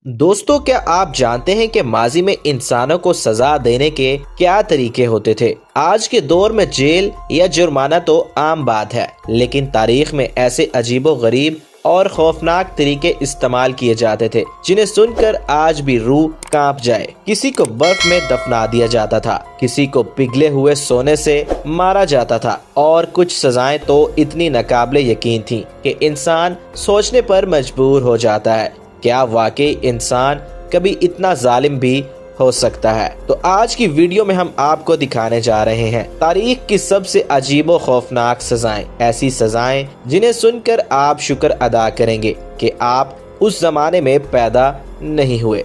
दोस्तों, क्या आप जानते हैं कि माजी में इंसानों को सजा देने के क्या तरीके होते थे। आज के दौर में जेल या जुर्माना तो आम बात है, लेकिन तारीख में ऐसे अजीबो गरीब और खौफनाक तरीके इस्तेमाल किए जाते थे जिन्हें सुनकर आज भी रूह कांप जाए। किसी को बर्फ में दफना दिया जाता था, किसी को पिघले हुए सोने से मारा जाता था, और कुछ सजाएं तो इतनी नाकाबिले यकीन थीं कि इंसान सोचने पर मजबूर हो जाता है, क्या वाकई इंसान कभी इतना जालिम भी हो सकता है। तो आज की वीडियो में हम आपको दिखाने जा रहे हैं तारीख की सबसे अजीबो खौफनाक सजाएं, ऐसी सजाएं जिन्हें सुनकर आप शुक्र अदा करेंगे कि आप उस जमाने में पैदा नहीं हुए।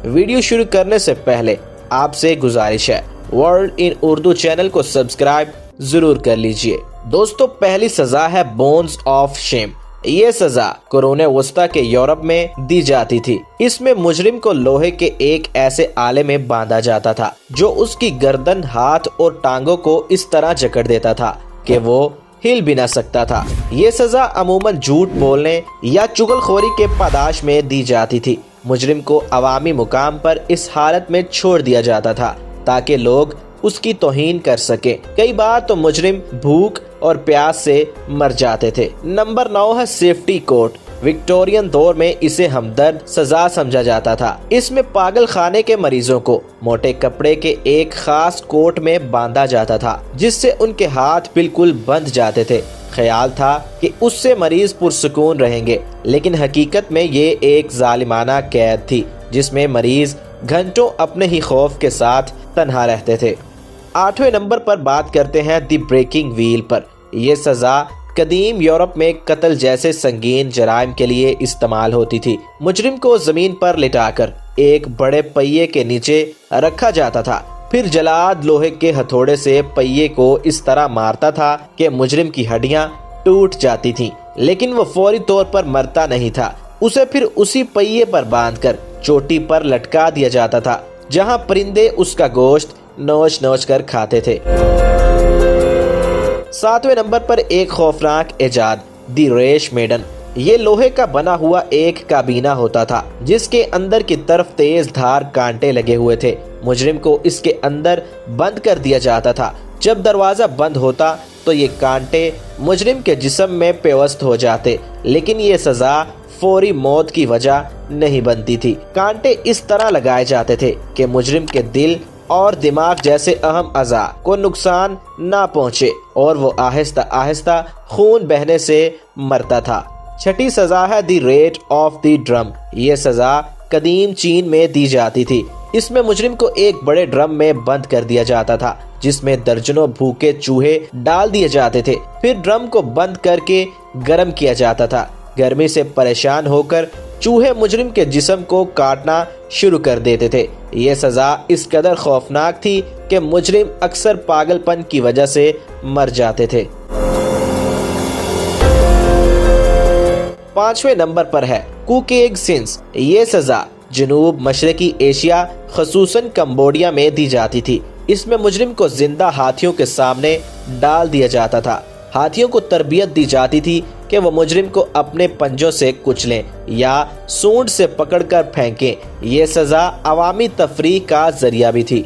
वीडियो शुरू करने से पहले आपसे गुजारिश है, वर्ल्ड इन उर्दू चैनल को सब्सक्राइब जरूर कर लीजिए। दोस्तों, पहली सजा है बोन्स ऑफ शेम। ये सजा कुरान वस्ता के यूरोप में दी जाती थी। इसमें मुजरिम को लोहे के एक ऐसे आले में बांधा जाता था जो उसकी गर्दन, हाथ और टांगों को इस तरह जकड़ देता था कि वो हिल भी न सकता था। ये सजा अमूमन झूठ बोलने या चुगलखोरी के पादाश में दी जाती थी। मुजरिम को अवामी मुकाम पर इस हालत में छोड़ दिया जाता था ताकि लोग उसकी तौहीन कर सके। कई बार तो मुजरिम भूख और प्यास से मर जाते थे। नंबर 9 है सेफ्टी कोर्ट। विक्टोरियन दौर में इसे हमदर्द सजा समझा जाता था। इसमें पागल खाने के मरीजों को मोटे कपड़े के एक खास कोट में बांधा जाता था जिससे उनके हाथ बिल्कुल बंध जाते थे। ख्याल था कि उससे मरीज पुरसुकून रहेंगे, लेकिन हकीकत में ये एक जालिमाना कैद थी जिसमें मरीज घंटों अपने ही खौफ के साथ तन्हा रहते थे। 8वें नंबर पर बात करते हैं दी ब्रेकिंग व्हील पर। यह सजा कदीम यूरोप में कत्ल जैसे संगीन जराइम के लिए इस्तेमाल होती थी। मुजरिम को जमीन पर लिटाकर एक बड़े पहिए के नीचे रखा जाता था, फिर जलाद लोहे के हथौड़े से पहिए को इस तरह मारता था कि मुजरिम की हड्डियां टूट जाती थीं, लेकिन वो फौरी तौर पर मरता नहीं था। उसे फिर उसी पहिए पर बांधकर चोटी पर लटका दिया जाता था जहां परिंदे उसका गोश्त नोच नोच कर खाते थे। 7वें नंबर पर एक खौफनाक इजाद, दी रेश मेडन। ये लोहे का बना हुआ एक काबीना होता था जिसके अंदर की तरफ तेज धार कांटे लगे हुए थे। मुजरिम को इसके अंदर बंद कर दिया जाता था। जब दरवाजा बंद होता तो ये कांटे मुजरिम के जिस्म में पेवस्त हो जाते, लेकिन ये सजा फौरी मौत की वजह नहीं बनती थी। कांटे इस तरह लगाए जाते थे कि मुजरिम के दिल और दिमाग जैसे अहम अज़ा को नुकसान ना पहुंचे और वो आहिस्ता आहिस्ता खून बहने से मरता था। 6ठी सजा है the rate of the drum. ये सजा कदीम चीन में दी जाती थी। इसमें मुजरिम को एक बड़े ड्रम में बंद कर दिया जाता था जिसमें दर्जनों भूखे चूहे डाल दिए जाते थे। फिर ड्रम को बंद करके गर्म किया जाता था। गर्मी से परेशान होकर चूहे मुजरिम के जिस्म को काटना शुरू कर देते थे। ये सजा इस कदर खौफनाक थी कि मुजरिम अक्सर पागलपन की वजह से मर जाते थे। 5वें नंबर पर है कुकेग सिंस। ये सजा जनूब मशरकी एशिया खसूसन कंबोडिया में दी जाती थी। इसमें मुजरिम को जिंदा हाथियों के सामने डाल दिया जाता था। हाथियों को तरबियत दी जाती थी कि वो मुजरिम को अपने पंजों से कुचलें या सूंड से पकड़कर फेंकें। ये सजा अवामी तफरीह का जरिया भी थी।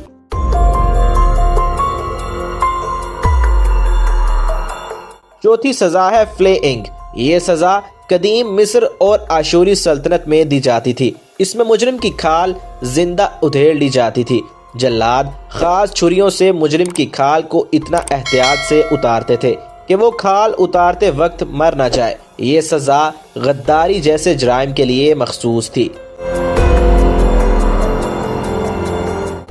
4थी सजा है फ्लेइंग। ये सजा कदीम मिस्र और आशूरी सल्तनत में दी जाती थी। इसमें मुजरिम की खाल जिंदा उधेड़ ली जाती थी। जल्लाद खास छुरियों से मुजरिम की खाल को इतना एहतियात से उतारते थे कि वो खाल उतारते वक्त मर न जाए। ये सजा गद्दारी जैसे जराइम के लिए मखसूस थी।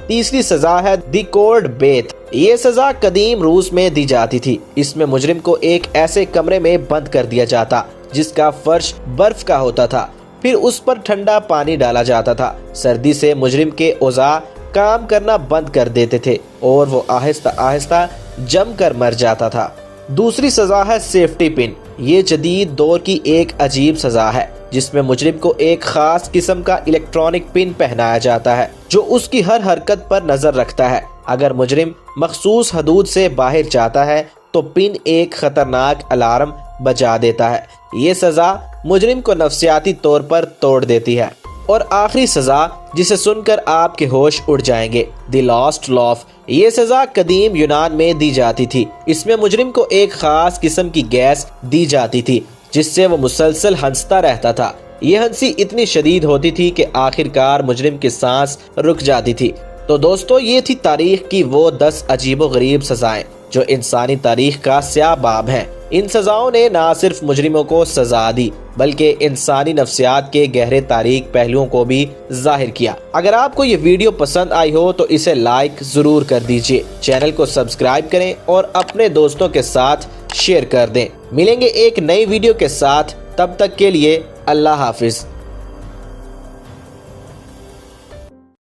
3री सजा है दी कोल्ड बेथ। ये सजा कदीम रूस में दी जाती थी। इसमें मुजरिम को एक ऐसे कमरे में बंद कर दिया जाता जिसका फर्श बर्फ का होता था, फिर उस पर ठंडा पानी डाला जाता था। सर्दी से मुजरिम के औज़ा काम करना बंद कर देते थे और वो आहिस्ता आहिस्ता जम कर मर जाता था। दूसरी सजा है सेफ्टी पिन। ये जदीद दौर की एक अजीब सजा है जिसमें मुजरिम को एक खास किस्म का इलेक्ट्रॉनिक पिन पहनाया जाता है जो उसकी हर हरकत पर नजर रखता है। अगर मुजरिम मखसूस हदूद से बाहर जाता है تو پن ایک خطرناک الارم بجا دیتا ہے۔ یہ سزا مجرم کو نفسیاتی طور پر توڑ دیتی ہے۔ اور آخری سزا جسے سن کر آپ کے ہوش اڑ جائیں گے، دی لاسٹ لاف۔ یہ سزا قدیم یونان میں دی جاتی تھی۔ اس میں مجرم کو ایک خاص قسم کی گیس دی جاتی تھی جس سے وہ مسلسل ہنستا رہتا تھا۔ یہ ہنسی اتنی شدید ہوتی تھی کہ آخر کار مجرم کی سانس رک جاتی تھی۔ تو دوستو، یہ تھی تاریخ کی وہ 10 عجیب و غریب سزائیں جو انسانی تاریخ کا سیاہ باب ہیں۔ ان سزاؤں نے نہ صرف مجرموں کو سزا دی بلکہ انسانی نفسیات کے گہرے تاریخ پہلوؤں کو بھی ظاہر کیا۔ اگر آپ کو یہ ویڈیو پسند آئی ہو تو اسے لائک ضرور کر دیجئے، چینل کو سبسکرائب کریں اور اپنے دوستوں کے ساتھ شیئر کر دیں۔ ملیں گے ایک نئی ویڈیو کے ساتھ، تب تک کے لیے اللہ حافظ۔